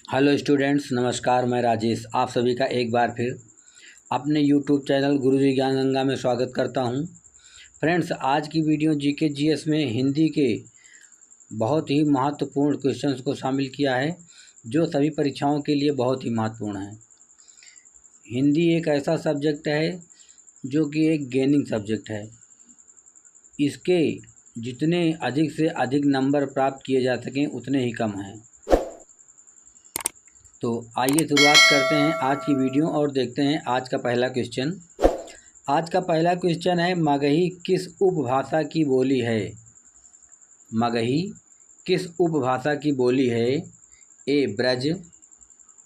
Hello students, नमस्कार। मैं राजेश आप सभी का एक बार फिर अपने यूट्यूब चैनल गुरुजी ज्ञान गंगा में स्वागत करता हूं। फ्रेंड्स, आज की वीडियो जीके जीएस में हिंदी के बहुत ही महत्वपूर्ण क्वेश्चंस को शामिल किया है, जो सभी परीक्षाओं के लिए बहुत ही महत्वपूर्ण है। हिंदी एक ऐसा सब्जेक्ट है जो कि एक गेनिंग सब्जेक्ट है। इसके जितने अधिक से अधिक नंबर प्राप्त किए जा सकें उतने ही कम हैं। तो आइए शुरुआत करते हैं आज की वीडियो और देखते हैं आज का पहला क्वेश्चन। आज का पहला क्वेश्चन है, मगही किस उपभाषा की बोली है? मगही किस उपभाषा की बोली है? ए ब्रज,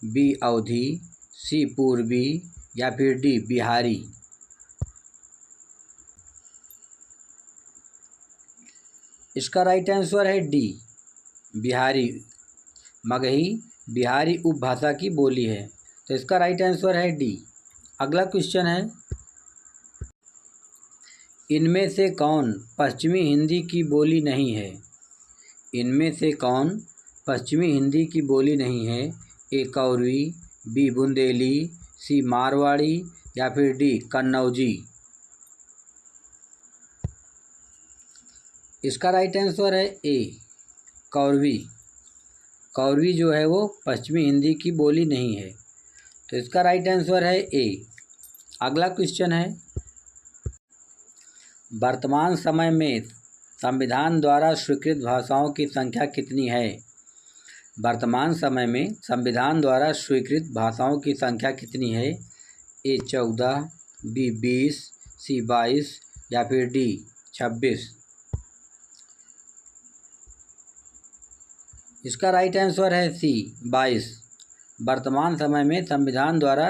बी अवधी, सी पूर्वी या फिर डी बिहारी। इसका राइट आंसर है डी बिहारी। मगही बिहारी उपभाषा की बोली है, तो इसका राइट आंसर है डी। अगला क्वेश्चन है, इनमें से कौन पश्चिमी हिंदी की बोली नहीं है? इनमें से कौन पश्चिमी हिंदी की बोली नहीं है? ए कौरवी, बी बुंदेली, सी मारवाड़ी या फिर डी कन्नौजी। इसका राइट आंसर है ए कौरवी। कौरवी जो है वो पश्चिमी हिंदी की बोली नहीं है, तो इसका राइट आंसर है ए। अगला क्वेश्चन है, वर्तमान समय में संविधान द्वारा स्वीकृत भाषाओं की संख्या कितनी है? वर्तमान समय में संविधान द्वारा स्वीकृत भाषाओं की संख्या कितनी है? ए 14, बी 20, सी 22 या फिर डी 26। इसका राइट आंसर है सी 22। वर्तमान समय में संविधान द्वारा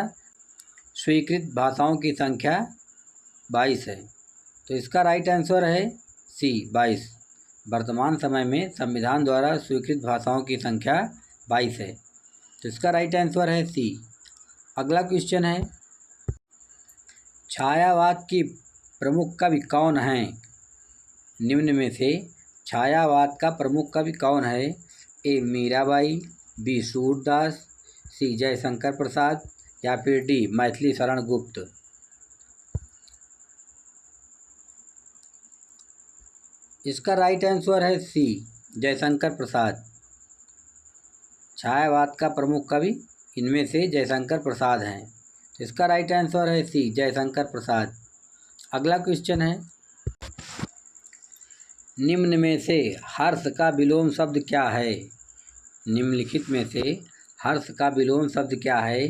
स्वीकृत भाषाओं की संख्या 22 है, तो इसका राइट आंसर है सी 22। वर्तमान समय में संविधान द्वारा स्वीकृत भाषाओं की संख्या 22 है, तो इसका राइट आंसर है सी। अगला क्वेश्चन है, छायावाद की प्रमुख कवि कौन हैं? निम्न में से छायावाद का प्रमुख कवि कौन है? ए मीराबाई, बी सूरदास, सी जयशंकर प्रसाद या फिर डी मैथिली शरण गुप्त। इसका राइट आंसर है सी जयशंकर प्रसाद। छायावाद का प्रमुख कवि इनमें से जयशंकर प्रसाद हैं, तो इसका राइट आंसर है सी जयशंकर प्रसाद। अगला क्वेश्चन है, निम्न में से हर्ष का विलोम शब्द क्या है? निम्नलिखित में से हर्ष का विलोम शब्द क्या है?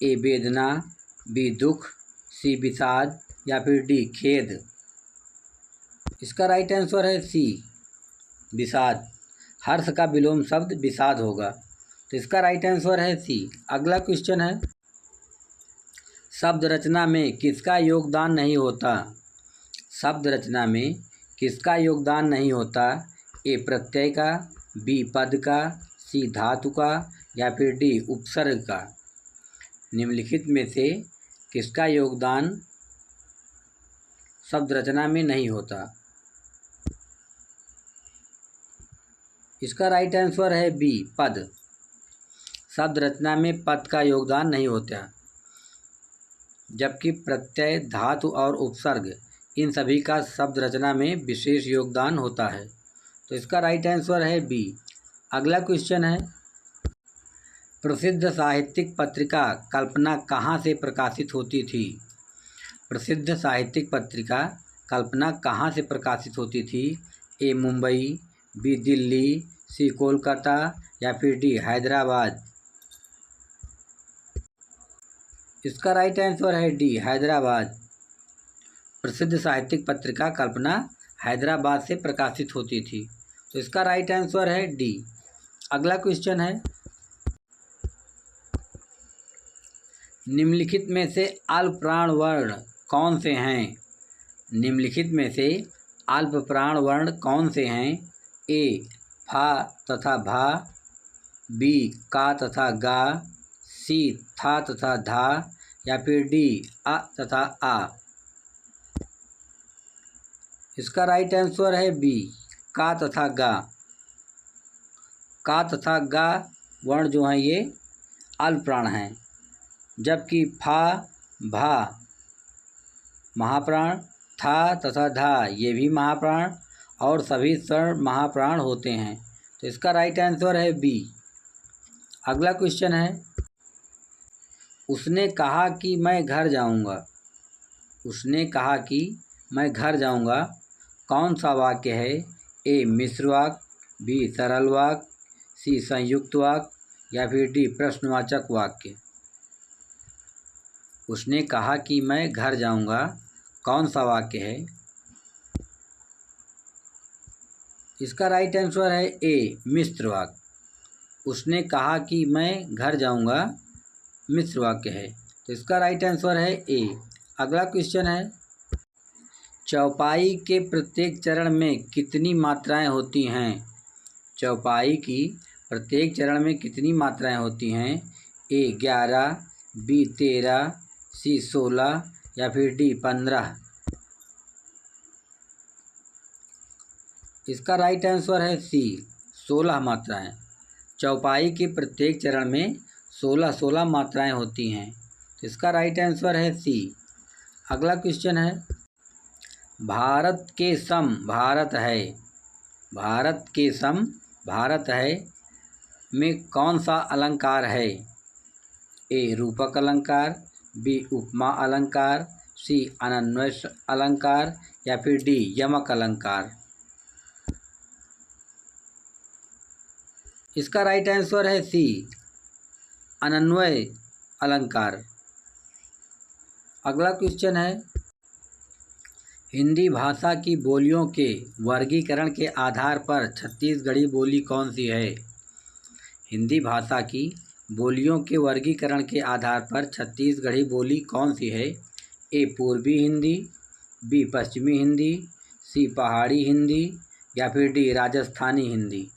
ए वेदना, बी दुख, सी विषाद या फिर डी खेद। इसका राइट आंसर है सी विषाद। हर्ष का विलोम शब्द विषाद होगा, तो इसका राइट आंसर है सी। अगला क्वेश्चन है, शब्द रचना में किसका योगदान नहीं होता? शब्द रचना में किसका योगदान नहीं होता? ए प्रत्यय का, बी पद का, सी धातु का या फिर डी उपसर्ग का। निम्नलिखित में से किसका योगदान शब्द रचना में नहीं होता? इसका राइट आंसर है बी पद। शब्द रचना में पद का योगदान नहीं होता, जबकि प्रत्यय, धातु और उपसर्ग इन सभी का शब्द रचना में विशेष योगदान होता है, तो इसका राइट आंसर है बी। अगला क्वेश्चन है, प्रसिद्ध साहित्यिक पत्रिका कल्पना कहाँ से प्रकाशित होती थी? प्रसिद्ध साहित्यिक पत्रिका कल्पना कहाँ से प्रकाशित होती थी? ए मुंबई, बी दिल्ली, सी कोलकाता या फिर डी हैदराबाद। इसका राइट आंसर है डी हैदराबाद। प्रसिद्ध साहित्यिक पत्रिका कल्पना हैदराबाद से प्रकाशित होती थी, तो इसका राइट आंसर है डी। अगला क्वेश्चन है, निम्नलिखित में से अल्प प्राण वर्ण कौन से हैं? निम्नलिखित में से अल्प प्राण वर्ण कौन से हैं? ए फा तथा भा, बी का तथा गा, सी था तथा धा या फिर डी अ तथा आ। इसका राइट आंसर है बी का तथा गा। का तथा गा वर्ण जो हैं ये अल्प प्राण हैं, जबकि फा, भा महाप्राण, था तथा धा ये भी महाप्राण और सभी स्वर्ण महाप्राण होते हैं। तो इसका राइट आंसर है बी। अगला क्वेश्चन है, उसने कहा कि मैं घर जाऊंगा। उसने कहा कि मैं घर जाऊंगा कौन सा वाक्य है? ए मिश्र वाक्य, बी सरल वाक्य, सी संयुक्त वाक्य या फिर डी प्रश्नवाचक वाक्य। उसने कहा कि मैं घर जाऊंगा कौन सा वाक्य है? इसका राइट आंसर है ए मिश्र वाक्य। उसने कहा कि मैं घर जाऊंगा मिश्र वाक्य है, तो इसका राइट आंसर है ए। अगला क्वेश्चन है, चौपाई के प्रत्येक चरण में कितनी मात्राएं होती हैं? चौपाई की प्रत्येक चरण में कितनी मात्राएं होती हैं? ए 11, बी 13, सी 16 या फिर डी 15। इसका राइट आंसर है सी 16 मात्राएं। चौपाई के प्रत्येक चरण में 16 मात्राएं होती हैं, तो इसका राइट आंसर है सी। अगला क्वेश्चन है, भारत के सम भारत है, भारत के सम भारत है में कौन सा अलंकार है? ए रूपक अलंकार, बी उपमा अलंकार, सी अनन्वय अलंकार या फिर डी यमक अलंकार। इसका राइट आंसर है सी अनन्वय अलंकार। अगला क्वेश्चन है, हिंदी भाषा की बोलियों के वर्गीकरण के आधार पर छत्तीसगढ़ी बोली कौन सी है? हिंदी भाषा की बोलियों के वर्गीकरण के आधार पर छत्तीसगढ़ी बोली कौन सी है? ए पूर्वी हिंदी, बी पश्चिमी हिंदी, सी पहाड़ी हिंदी या फिर डी राजस्थानी हिंदी।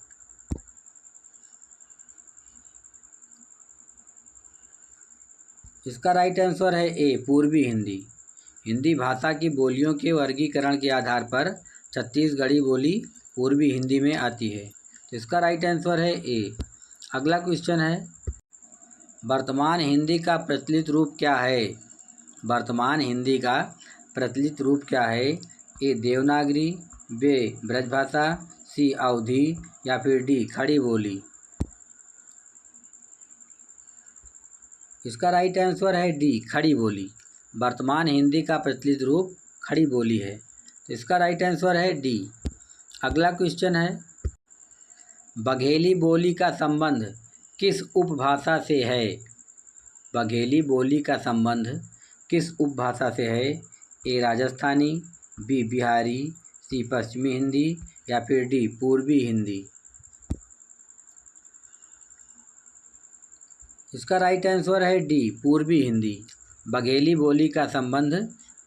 इसका राइट आंसर है ए पूर्वी हिंदी। हिंदी भाषा की बोलियों के वर्गीकरण के आधार पर छत्तीसगढ़ी बोली पूर्वी हिंदी में आती है, तो इसका राइट आंसर है ए। अगला क्वेश्चन है, वर्तमान हिंदी का प्रचलित रूप क्या है? वर्तमान हिंदी का प्रचलित रूप क्या है? ए देवनागरी, बी ब्रजभाषा, सी अवधी या फिर डी खड़ी बोली। इसका राइट आंसर है डी खड़ी बोली। वर्तमान हिंदी का प्रचलित रूप खड़ी बोली है, तो इसका राइट आंसर है डी। अगला क्वेश्चन है, बघेली बोली का संबंध किस उपभाषा से है? बघेली बोली का संबंध किस उपभाषा से है? ए राजस्थानी, बी बिहारी, सी पश्चिमी हिंदी या फिर डी पूर्वी हिंदी। इसका राइट आंसर है डी पूर्वी हिंदी। बघेली बोली का संबंध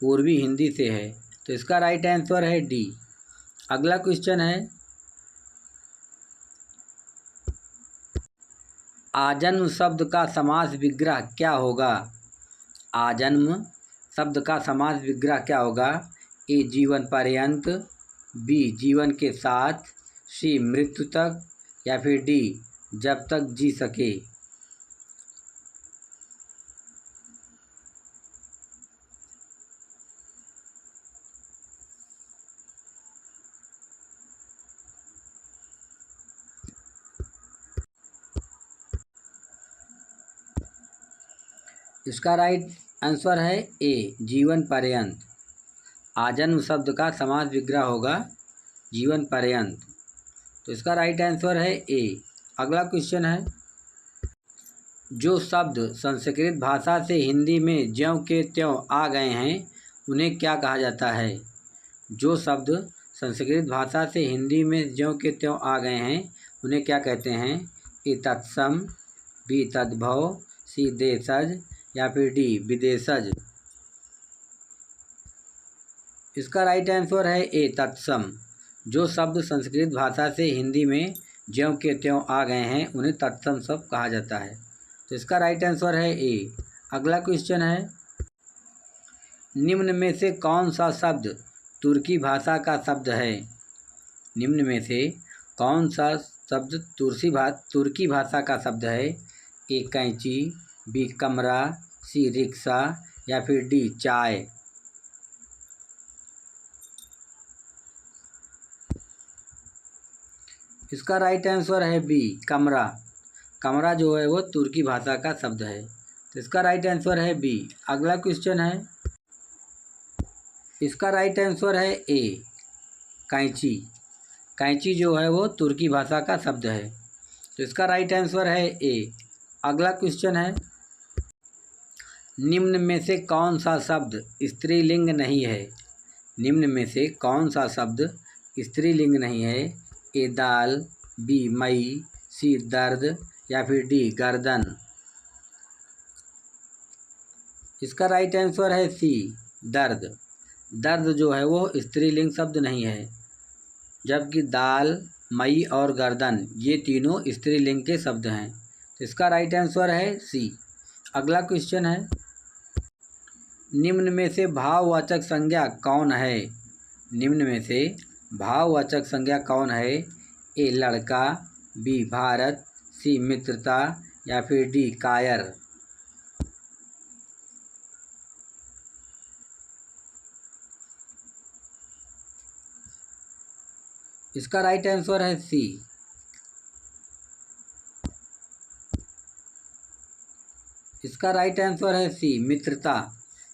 पूर्वी हिंदी से है, तो इसका राइट आंसर है डी। अगला क्वेश्चन है, आजन्म शब्द का समास विग्रह क्या होगा? आजन्म शब्द का समास विग्रह क्या होगा? ए जीवन पर्यंत, बी जीवन के साथ, सी मृत्यु तक या फिर डी जब तक जी सके। इसका राइट आंसर है ए जीवन पर्यंत। आजन्म शब्द का समास विग्रह होगा जीवन पर्यंत, तो इसका राइट आंसर है ए। अगला क्वेश्चन है, जो शब्द संस्कृत भाषा से हिंदी में ज्यों के त्यों आ गए हैं उन्हें क्या कहा जाता है? जो शब्द संस्कृत भाषा से हिंदी में ज्यों के त्यों आ गए हैं उन्हें क्या कहते हैं? ए तत्सम, बी तद्भव, सी देशज या फिर डी विदेशज। इसका राइट आंसर है ए तत्सम। जो शब्द संस्कृत भाषा से हिंदी में ज्यों के त्यों आ गए हैं उन्हें तत्सम शब्द कहा जाता है, तो इसका राइट आंसर है ए। अगला क्वेश्चन है, निम्न में से कौन सा शब्द तुर्की भाषा का शब्द है? निम्न में से कौन सा शब्द तुर्की भाषा का शब्द है? ए कैंची, बी कमरा, सी रिक्शा या फिर डी चाय। इसका राइट आंसर है बी कमरा। कमरा जो है वो तुर्की भाषा का शब्द है, तो इसका राइट आंसर है बी। अगला क्वेश्चन है, इसका राइट आंसर है ए कैंची। कैंची जो है वो तुर्की भाषा का शब्द है, तो इसका राइट आंसर है ए। अगला क्वेश्चन है, निम्न में से कौन सा शब्द स्त्रीलिंग नहीं है? निम्न में से कौन सा शब्द स्त्रीलिंग नहीं है? ए दाल, बी मई, सी दर्द या फिर डी गर्दन। इसका राइट आंसर है सी दर्द। दर्द जो है वो स्त्रीलिंग शब्द नहीं है, जबकि दाल, मई और गर्दन ये तीनों स्त्रीलिंग के शब्द हैं, तो इसका राइट आंसर है सी। अगला क्वेश्चन है, निम्न में से भाववाचक संज्ञा कौन है? निम्न में से भाववाचक संज्ञा कौन है? ए लड़का, बी भारत, सी मित्रता या फिर डी कायर। इसका राइट आंसर है सी। इसका राइट आंसर है सी मित्रता।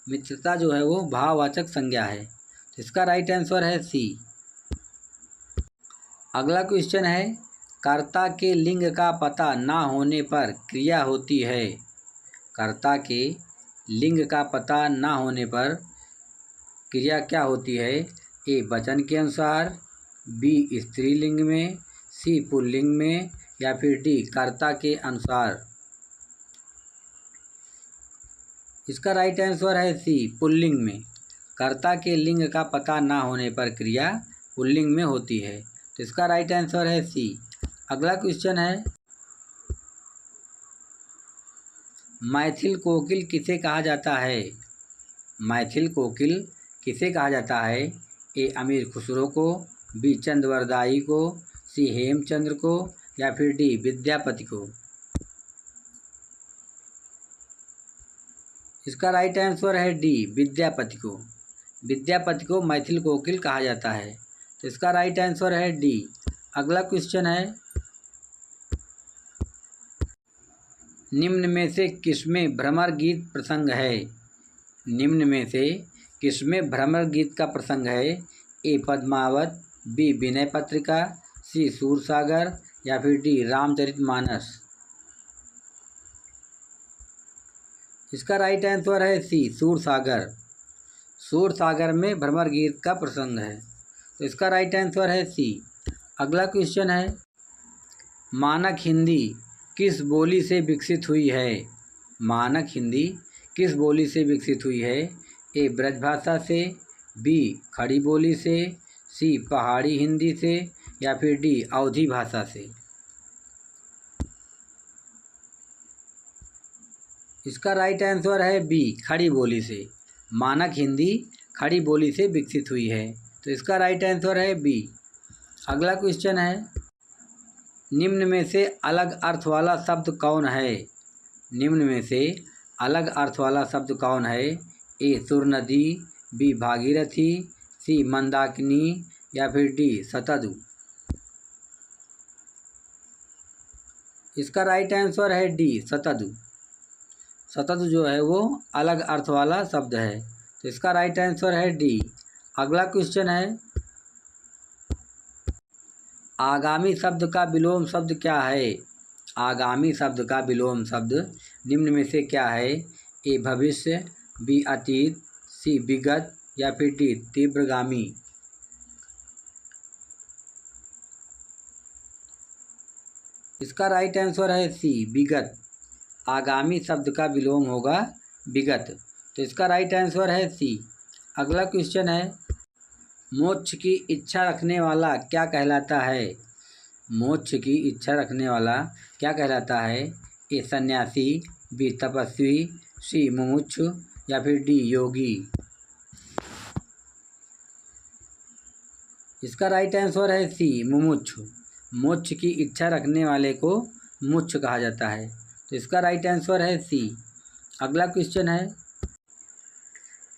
मित्रता जो है वो भाववाचक संज्ञा है, इसका राइट आंसर है सी। अगला क्वेश्चन है, कर्ता के लिंग का पता ना होने पर क्रिया होती है। कर्ता के लिंग का पता ना होने पर क्रिया क्या होती है? ए वचन के अनुसार, बी स्त्रीलिंग में, सी पुल्लिंग में या फिर डी कर्ता के अनुसार। इसका राइट आंसर है सी पुल्लिंग में। कर्ता के लिंग का पता ना होने पर क्रिया पुल्लिंग में होती है, तो इसका राइट आंसर है सी। अगला क्वेश्चन है, मैथिल कोकिल किसे कहा जाता है? मैथिल कोकिल किसे कहा जाता है? ए अमीर खुसरो को, बी चंद्रवरदाई को, सी हेमचंद्र को या फिर डी विद्यापति को। इसका राइट आंसर है डी विद्यापति को। विद्यापति को मैथिल कोकिल कहा जाता है, तो इसका राइट आंसर है डी। अगला क्वेश्चन है, निम्न में से किसमें भ्रमर गीत प्रसंग है? निम्न में से किसमें भ्रमर गीत का प्रसंग है? ए पद्मावत, बी विनय पत्रिका, सी सूरसागर या फिर डी रामचरितमानस। इसका राइट आंसर है सी सूरसागर। सूरसागर में भ्रमर गीत का प्रसंग है, तो इसका राइट आंसर है सी। अगला क्वेश्चन है, मानक हिंदी किस बोली से विकसित हुई है? मानक हिंदी किस बोली से विकसित हुई है? ए ब्रजभाषा से, बी खड़ी बोली से, सी पहाड़ी हिंदी से या फिर डी अवधी भाषा से। इसका राइट आंसर है बी खड़ी बोली से। मानक हिंदी खड़ी बोली से विकसित हुई है, तो इसका राइट आंसर है बी। अगला क्वेश्चन है, निम्न में से अलग अर्थ वाला शब्द कौन है? निम्न में से अलग अर्थ वाला शब्द कौन है? ए सुर नदी, बी भागीरथी, सी मंदाकिनी या फिर डी सतदु। इसका राइट आंसर है डी सतदु। सतदु जो है वो अलग अर्थ वाला शब्द है, तो इसका राइट आंसर है डी। अगला क्वेश्चन है, आगामी शब्द का विलोम शब्द क्या है? आगामी शब्द का विलोम शब्द निम्न में से क्या है? ए भविष्य, बी अतीत, सी विगत या फिर डी तीव्रगामी। इसका राइट आंसर है सी विगत। आगामी शब्द का विलोम होगा विगत, तो इसका राइट आंसर है सी। अगला क्वेश्चन है, मोक्ष की इच्छा रखने वाला क्या कहलाता है? मोक्ष की इच्छा रखने वाला क्या कहलाता है? ए सन्यासी, बी तपस्वी, सी मुमुक्षु या फिर डी योगी। इसका राइट आंसर है सी मुमुक्षु। मोक्ष की इच्छा रखने वाले को मुमुक्षु कहा जाता है, तो तो इसका राइट आंसर है सी। अगला क्वेश्चन है,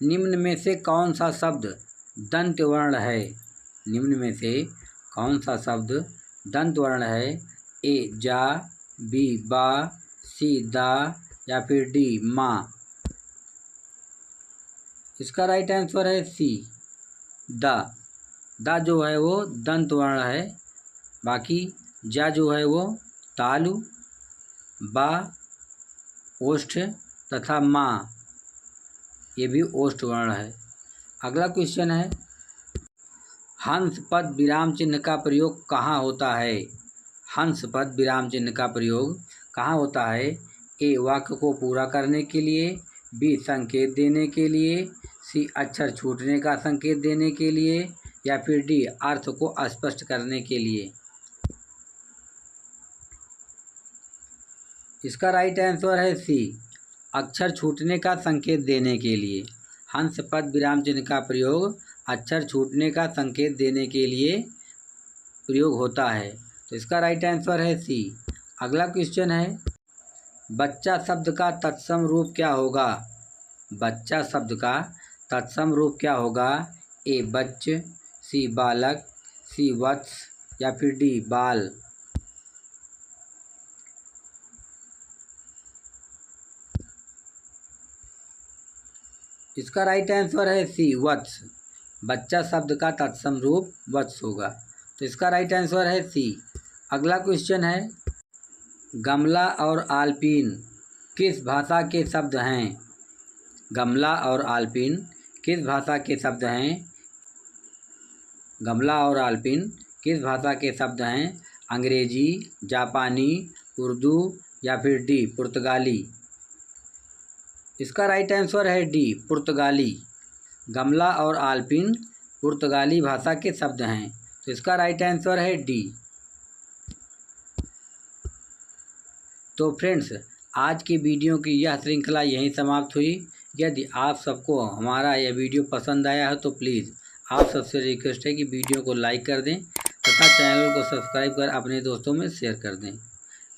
निम्न में से कौन सा शब्द दंत वर्ण है? निम्न में से कौन सा शब्द दंत वर्ण है? ए जा, बी बा, सी दा या फिर डी माँ। इसका राइट आंसर है सी दा। दा जो है वो दंत वर्ण है, बाकी जा जो है वो तालु, बा ओष्ठ तथा माँ ये भी ओष्ठ वर्ण है। अगला क्वेश्चन है, हंस पद विराम चिन्ह का प्रयोग कहाँ होता है? हंस पद विराम चिन्ह का प्रयोग कहाँ होता है? ए वाक्य को पूरा करने के लिए, बी संकेत देने के लिए, सी अक्षर छूटने का संकेत देने के लिए या फिर डी अर्थ को स्पष्ट करने के लिए। इसका राइट आंसर है सी अक्षर छूटने का संकेत देने के लिए। हंस पद विराम चिन्ह का प्रयोग अक्षर छूटने का संकेत देने के लिए प्रयोग होता है, तो इसका राइट आंसर है सी। अगला क्वेश्चन है, बच्चा शब्द का तत्सम रूप क्या होगा? बच्चा शब्द का तत्सम रूप क्या होगा? ए बच्च, सी बालक, सी वत्स या फिर डी बाल। इसका राइट आंसर है सी वत्स। बच्चा शब्द का तत्सम रूप वत्स होगा, तो इसका राइट आंसर है सी। अगला क्वेश्चन है, गमला और आलपीन किस भाषा के शब्द हैं? गमला और आलपीन किस भाषा के शब्द हैं? गमला और आलपीन किस भाषा के शब्द हैं? अंग्रेजी, जापानी, उर्दू या फिर डी पुर्तगाली। इसका राइट आंसर है डी पुर्तगाली। गमला और आलपीन पुर्तगाली भाषा के शब्द हैं, तो इसका राइट आंसर है डी। तो फ्रेंड्स, आज की वीडियो की यह श्रृंखला यहीं समाप्त हुई। यदि आप सबको हमारा यह वीडियो पसंद आया है तो प्लीज़ आप सबसे रिक्वेस्ट है कि वीडियो को लाइक कर दें तथा चैनल को सब्सक्राइब कर अपने दोस्तों में शेयर कर दें।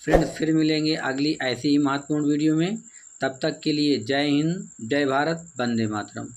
फ्रेंड्स, फिर मिलेंगे अगली ऐसी ही महत्वपूर्ण वीडियो में। तब तक के लिए जय हिंद, जय भारत, वंदे मातरम।